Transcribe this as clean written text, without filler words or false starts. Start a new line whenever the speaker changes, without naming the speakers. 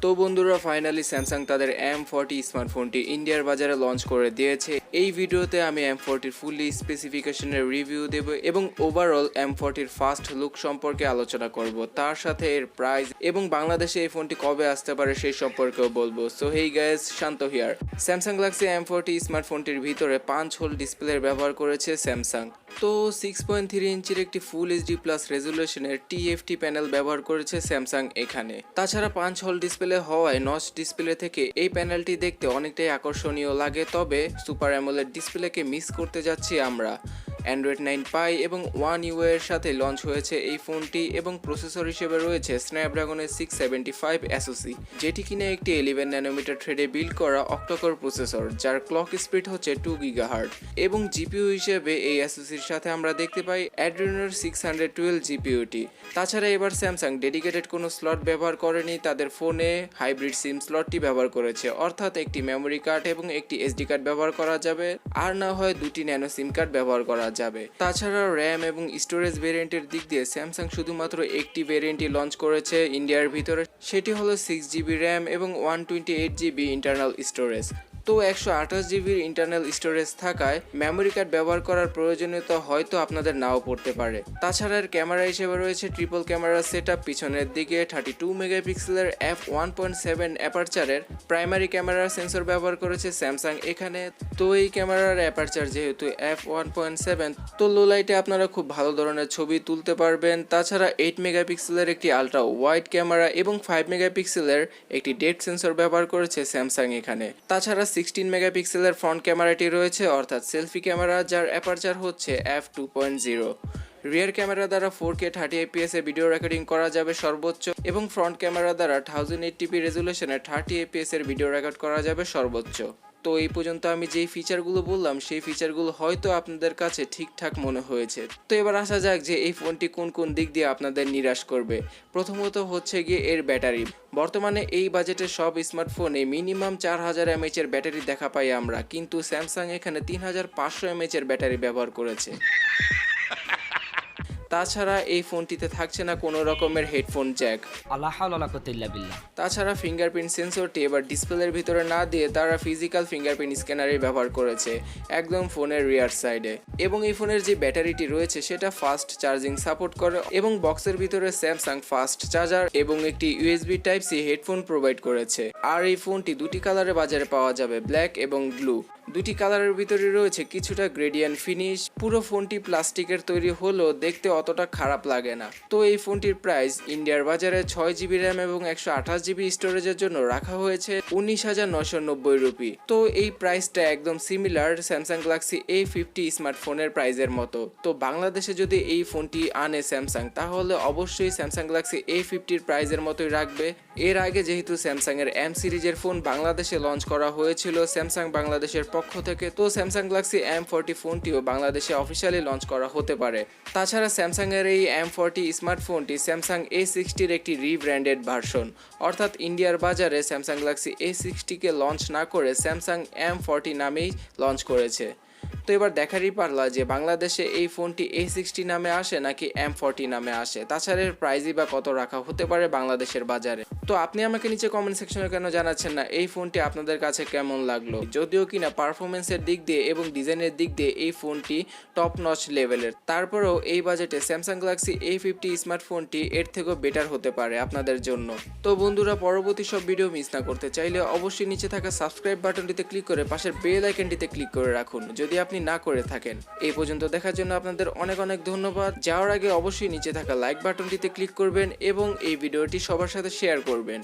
তো বন্ধুরা finally Samsung তাদের M40 স্মার্টফোনটি ইন্ডিয়ার বাজারে লঞ্চ করে দিয়েছে। এই ভিডিওতে আমি M40 ফুললি স্পেসিফিকেশনের রিভিউ দেব এবং ওভারঅল M40 ফার্স্ট লুক সম্পর্কে আলোচনা করব, তার সাথে এর প্রাইস এবং বাংলাদেশে এই ফোনটি কবে আসতে পারে সেই সম্পর্কেও বলবো। So hey guys, Shanto here. Samsung Galaxy M40 স্মার্টফোনটির ভিতরে 5 হোল ডিসপ্লের ব্যবহার করেছে স্যামসাং। তো 6.3 ইঞ্চির একটি ফুল এইচডি প্লাস রেজুলেশনের TFT প্যানেল ব্যবহার করেছে স্যামসাং এখানে। তাছাড়া 5 হোল ডিসপ্লে হওয়ায় নচ ডিসপ্লে থেকে এই প্যানেলটি দেখতে অনেকটাই আকর্ষণীয় লাগে, তবে সুপার অ্যামোলেড ডিসপ্লেকে মিস করতে যাচ্ছি আমরা। অ্যান্ড্রয়েড 9 পাই এবং 1 এর সাথে লঞ্চ হয়েছে এই ফোনটি এবং প্রসেসর হিসেবে রয়েছে স্ন্যাপড্রাগনের 675 SoC, যেটি কিনা একটি 11 ন্যানোমিটার থ্রেডে বিল্ড করা অক্টোকোর প্রসেসর, যার ক্লক স্পিড হচ্ছে 2 GHz এবং জিপিইউ হিসেবে এই SoCর সাথে আমরা দেখতে পাই অ্যাড্রিনোর 612 জিপিইউটি। তাছাড়া এবার স্যামসাং ডেডিকেটেড কোনো স্লট ব্যবহার করেনি, তাদের ফোনে হাইব্রিড সিম স্লটটি ব্যবহার করেছে, অর্থাৎ একটি মেমোরি কার্ড এবং একটি SD কার্ড ব্যবহার করা যাবে, আর না হয় দুটি ন্যানো সিম কার্ড ব্যবহার করা যাবে। তাছাড়া র্যাম এবং স্টোরেজ ভেরিয়েন্টের দিক দিয়ে স্যামসাং শুধুমাত্র একটি ভেরিয়েন্টই লঞ্চ করেছে ইন্ডিয়ার ভিতরে, সেটি হলো 6GB র্যাম এবং 128GB ইন্টারনাল স্টোরেজ। তো 128GB ইন্টারনাল স্টোরেজ থাকায় মেমোরি কার্ড ব্যবহার করার প্রয়োজনীয়তা হয়তো আপনাদের নাও পড়তে পারে। তাছাড়া এর ক্যামেরা হিসেবে রয়েছে ট্রিপল ক্যামেরা সেটআপ, পিছনের দিকে 32 মেগাপিক্সেলের f1.7 অ্যাপারচারের প্রাইমারি ক্যামেরা সেন্সর ব্যবহার করেছে স্যামসাং এখানে। তো এই ক্যামেরার অ্যাপারচার যেহেতু f1.7, তো লো লাইটে আপনারা খুব ভালো ধরনের ছবি তুলতে পারবেন। তাছাড়া 8 মেগাপিক্সেলের একটি আলট্রা ওয়াইড ক্যামেরা এবং 5 মেগাপিক্সেলের একটি ডেপথ সেন্সর ব্যবহার করেছে স্যামসাং এখানে। তাছাড়া 16 মেগাপিক্সেলের ফ্রন্ট ক্যামেরাটি রয়েছে, অর্থাৎ সেলফি ক্যামেরা, যার অ্যাপারচার হচ্ছে f2.0। রিয়ার ক্যামেরা দ্বারা 4K 30fps এ ভিডিও রেকর্ডিং করা যাবে সর্বোচ্চ এবং ফ্রন্ট ক্যামেরা দ্বারা 1080p রেজুলেশনে 30fps এর ভিডিও রেকর্ড করা যাবে সর্বোচ্চ। তো এই পর্যন্ত আমি যেই ফিচারগুলো বললাম সেই ফিচারগুলো হয়তো আপনাদের কাছে ঠিকঠাক মনে হয়েছে। তো এবার আসা যাক যে এই ফোনটি কোন কোন দিক দিয়ে আপনাদের নিরাশ করবে। প্রথমত হচ্ছে গিয়ে এর ব্যাটারি। বর্তমানে এই বাজেটের সব স্মার্টফোনে মিনিমাম 4000 mAh এর ব্যাটারি দেখা পাই আমরা, কিন্তু স্যামসাং এখানে 3500 mAh এর ব্যাটারি ব্যবহার করেছে। তাছাড়া এই ফোনটিতে থাকছে না কোনো রকমের হেডফোন জ্যাক। তাছাড়া ফিঙ্গারপ্রিন্ট সেন্সরটি এবার ডিসপ্লের ভিতরে না দিয়ে তারা ফিজিক্যাল ফিঙ্গারপ্রিন্ট স্ক্যানারই ব্যবহার করেছে একদম ফোনের রিয়ার সাইডে। এবং এই ফোনের যে ব্যাটারিটি রয়েছে সেটা ফাস্ট চার্জিং সাপোর্ট করে এবং বক্সের ভিতরে স্যামসাং ফাস্ট চার্জার এবং একটি USB Type-C হেডফোন প্রোভাইড করেছে। আর এই ফোনটি দুটি কালারে বাজারে পাওয়া যাবে, ব্ল্যাক এবং ব্লু। দুটি কালারের ভিতরে রয়েছে কিছুটা গ্রেডিয়েন্ট ফিনিশ। পুরো ফোনটি প্লাস্টিকের তৈরি হলেও দেখতে অতটা খারাপ লাগে না। তো এই ফোনটির প্রাইস ইন্ডিয়ার বাজারে 6GB র্যাম এবং 128GB স্টোরেজের জন্য রাখা হয়েছে 19,990 রুপি। তো এই প্রাইসটা একদম সিমিলার স্যামসাং গ্যালাক্সি A50 স্মার্টফোনের প্রাইসের মতো। তো বাংলাদেশে যদি এই ফোনটি আনে স্যামসাং, তাহলে অবশ্যই স্যামসাং গ্যালাক্সি A50-র প্রাইসের মতোই রাখবে। এর আগে যেহেতু স্যামসাং এর M সিরিজের ফোন বাংলাদেশে লঞ্চ করা হয়েছিল স্যামসাং বাংলাদেশের পক্ষ থেকে, তো স্যামসাং গ্যালাক্সি M40 ফোনটিও বাংলাদেশে অফিসিয়ালি লঞ্চ করা হতে পারে। তাছাড়া স্যামসাং এর এই M40 স্মার্টফোনটি স্যামসাং A60-র একটি রিব্র্যান্ডেড ভার্সন, অর্থাৎ ইন্ডিয়ার বাজারে স্যামসাং গ্যালাক্সি A60-কে লঞ্চ না করে স্যামসাং M40 নামেই লঞ্চ করেছে। তো এবার দেখারই পারলা যে বাংলাদেশে এই ফোনটি A60 নামে আসে নাকি M40 নামে আসে। তাছাড়া এর প্রাইসই বা কত রাখা হতে পারে বাংলাদেশের বাজারে। তো আপনি আমাকে নিচে কমেন্ট সেকশনে কেন জানাচ্ছেন না এই ফোনটি আপনাদের কাছে কেমন লাগলো? যদিও কিনা পারফরমেন্সের দিক দিয়ে এবং ডিজাইনের দিক দিয়ে এই ফোনটি টপ নচ লেভেলের, তারপরেও এই বাজেটে স্যামসাং গ্যালাক্সি A50 স্মার্টফোনটি এর থেকেও বেটার হতে পারে আপনাদের জন্য। তো বন্ধুরা, পরবর্তী সব ভিডিও মিস না করতে চাইলে অবশ্যই নিচে থাকা সাবস্ক্রাইব বাটনটিতে ক্লিক করে পাশের বেল আইকনটিতে ক্লিক করে রাখুন যদি আপনি না করে থাকেন। এই পর্যন্ত দেখার জন্য আপনাদের অনেক অনেক ধন্যবাদ। যাওয়ার আগে অবশ্যই নিচে থাকা লাইক বাটনটিতে ক্লিক করবেন এবং এই ভিডিওটি সবার সাথে শেয়ার করবেন।